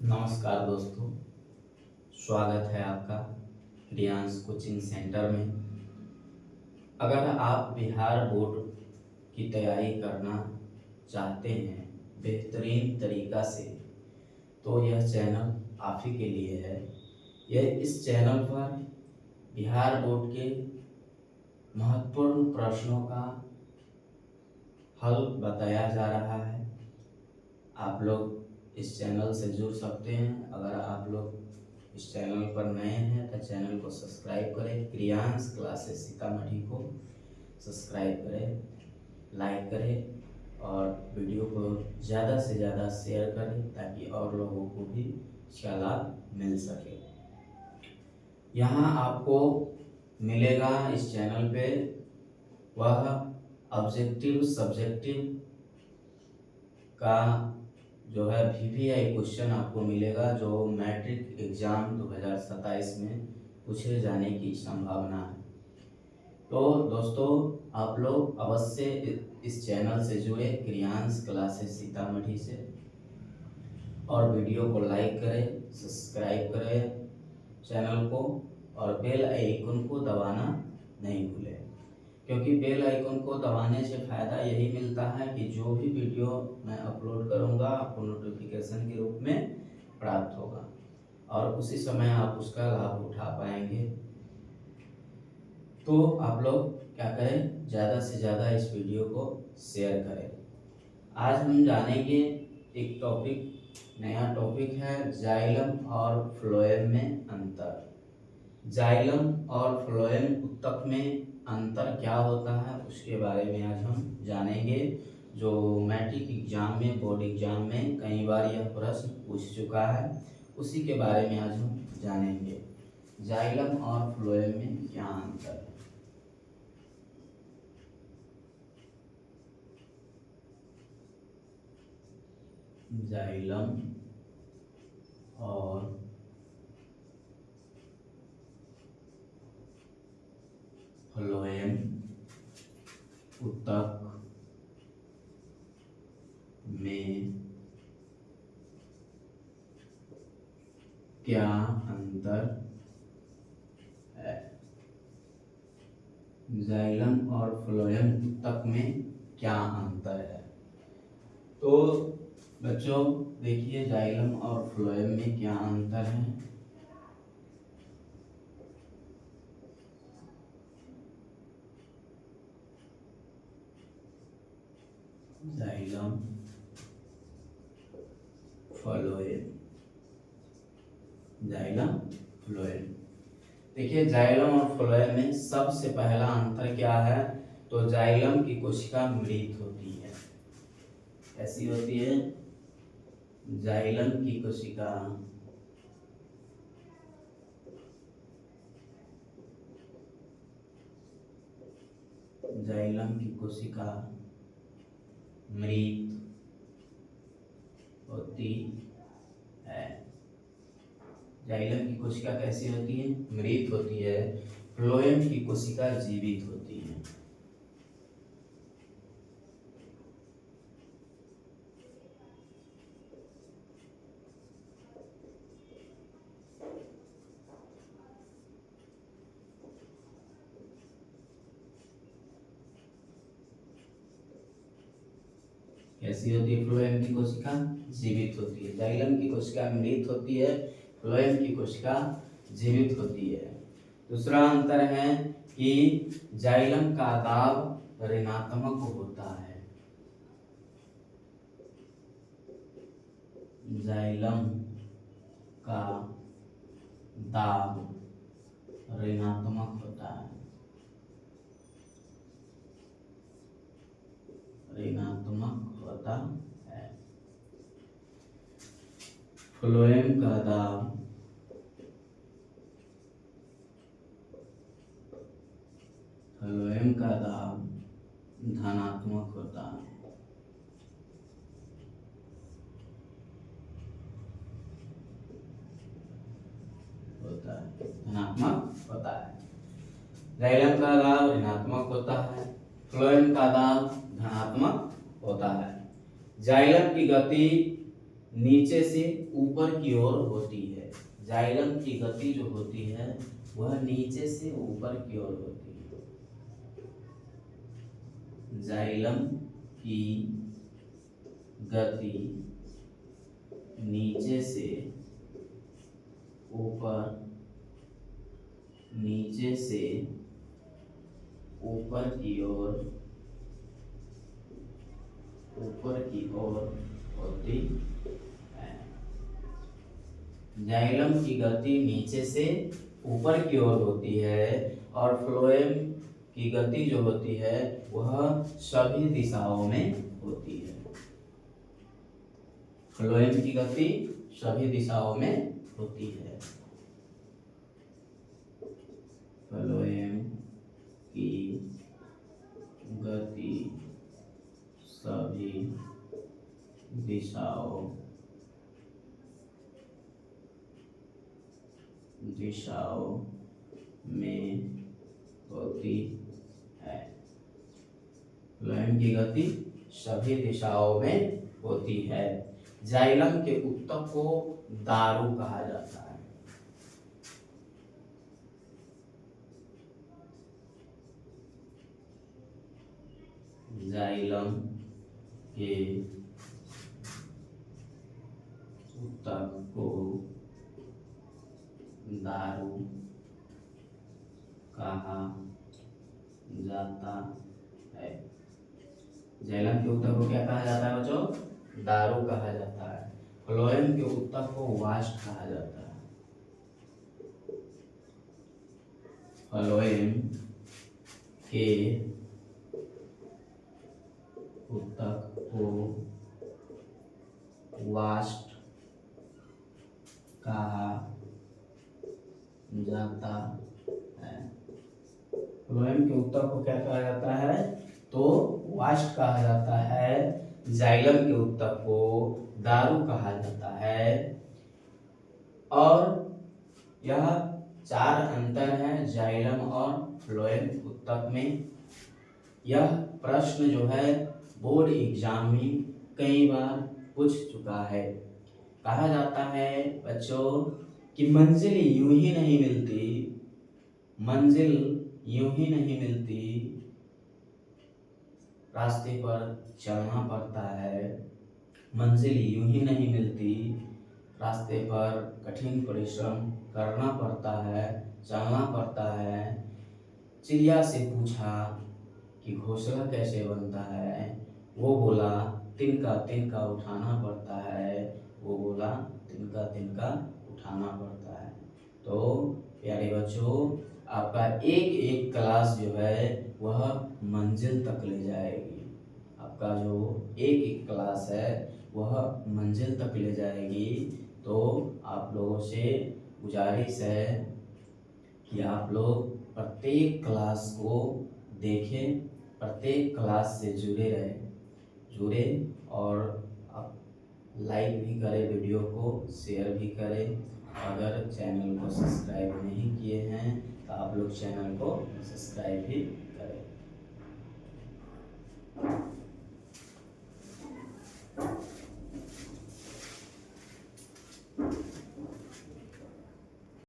नमस्कार दोस्तों, स्वागत है आपका रियांस कोचिंग सेंटर में। अगर आप बिहार बोर्ड की तैयारी करना चाहते हैं बेहतरीन तरीका से, तो यह चैनल आप ही के लिए है। इस चैनल पर बिहार बोर्ड के महत्वपूर्ण प्रश्नों का हल बताया जा रहा है। आप लोग इस चैनल से जुड़ सकते हैं। अगर आप लोग इस चैनल पर नए हैं तो चैनल को सब्सक्राइब करें। क्रियांश क्लासेस सीतामढ़ी को सब्सक्राइब करें, लाइक करें और वीडियो को ज़्यादा से ज़्यादा शेयर करें ताकि और लोगों को भी इसका लाभ मिल सके। यहाँ आपको मिलेगा इस चैनल पे वह ऑब्जेक्टिव सब्जेक्टिव का जो है VVI क्वेश्चन आपको मिलेगा, जो मैट्रिक एग्जाम 2027 में पूछे जाने की संभावना है। तो दोस्तों, आप लोग अवश्य इस चैनल से जुड़े क्रियांश क्लासेस सीतामढ़ी से, और वीडियो को लाइक करें, सब्सक्राइब करें चैनल को और बेल आइकन को दबाना नहीं भूलें, क्योंकि बेल आइकन को दबाने से फ़ायदा यही मिलता है कि जो भी वीडियो मैं अपलोड करूंगा आपको नोटिफिकेशन के रूप में प्राप्त होगा और उसी समय आप उसका लाभ उठा पाएंगे। तो आप लोग क्या करें, ज़्यादा से ज़्यादा इस वीडियो को शेयर करें। आज हम जानेंगे एक टॉपिक, नया टॉपिक है जाइलम और फ्लोएम में अंतर। जाइलम और फ्लोएम ऊतक में अंतर क्या होता है उसके बारे में आज हम जानेंगे, जो मैट्रिक एग्जाम में, बोर्ड एग्जाम में कई बार यह प्रश्न पूछ चुका है। उसी के बारे में आज हम जानेंगे, जाइलम और फ्लोएम में क्या अंतर है। जाइलम और फ्लोएम ऊतक में क्या अंतर है। जाइलम और फ्लोएम ऊतक में क्या अंतर है। तो बच्चों देखिए, जाइलम और फ्लोएम में क्या अंतर है। Xylem phloem, xylem phloem. देखिए, जाइलम और फ्लोएम में सबसे पहला अंतर क्या है, तो जाइलम की कोशिका मृत होती है। कैसी होती है? जाइलम की कोशिका जाइलम की कोशिका मृत होती है। जाइलम की कोशिका कैसी होती है? मृत होती है। फ्लोएम की कोशिका जीवित होती है। कैसी होती है? फ्लोएम की कोशिका जीवित होती है। जाइलम की कोशिका मृत होती है, फ्लोएम की कोशिका जीवित होती है। दूसरा अंतर है कि जाइलम का दाब ऋणात्मक होता है। जाइलम का दाब ऋणात्मक होता है, ऋणात्मक होता है। फ्लोएम का दाब धनात्मक होता है। धनात्मक होता है। जाइलम का दाब ऋणात्मक होता है, फ्लोएम का दाब धनात्मक होता है। जाइलम की गति नीचे से ऊपर की ओर होती है। जाइलम की गति जो होती है वह नीचे से ऊपर की ओर होती है। जाइलम की गति नीचे से ऊपर, नीचे से ऊपर की ओर, ऊपर की ओर होती है। जाइलम की गति नीचे से ऊपर की ओर होती है और फ्लोएम की गति जो होती है वह सभी दिशाओं में होती है। फ्लोएम की गति सभी दिशाओं में होती है। फ्लोएम की गति सभी दिशाओं में होती है। फ्लोएम की गति सभी दिशाओं में होती है। जाइलम के ऊतक को दारू कहा जाता है। जाइलम के ऊतक को दारू कहा जाता है। जाइलम के ऊतक को क्या कहा जाता है बच्चों? दारू कहा जाता है। फ्लोएम के ऊतक को वाष्प कहा जाता है। फ्लोएम के ऊतक को वाष्प कहा जाता है। फ्लोएम के ऊतक को क्या कहा जाता है? तो वाष्प कहा जाता है। जाइलम के ऊतक को दारू कहा जाता है। और यह 4 अंतर है जाइलम और फ्लोएम ऊतक में। यह प्रश्न जो है बोर्ड एग्जाम में कई बार पूछ चुका है। कहा जाता है बच्चों कि मंजिल यूं ही नहीं मिलती, मंजिल यूं ही नहीं मिलती, रास्ते पर चलना पड़ता है। मंजिल यूं ही नहीं मिलती, रास्ते पर कठिन परिश्रम करना पड़ता है, चलना पड़ता है। चिड़िया से पूछा कि घोंसला कैसे बनता है? वो बोला तिनका तिनका उठाना पड़ता है। वो बोला तिनका तिनका उठाना पड़ता है। तो प्यारे बच्चों, आपका एक एक क्लास जो है वह मंजिल तक ले जाएगी। आपका जो एक एक क्लास है वह मंजिल तक ले जाएगी। तो आप लोगों से गुजारिश है कि आप लोग प्रत्येक क्लास को देखें, प्रत्येक क्लास से जुड़े और आप लाइक भी करें, वीडियो को शेयर भी करें। अगर चैनल को सब्सक्राइब नहीं किए हैं तो आप लोग चैनल को सब्सक्राइब भी करें।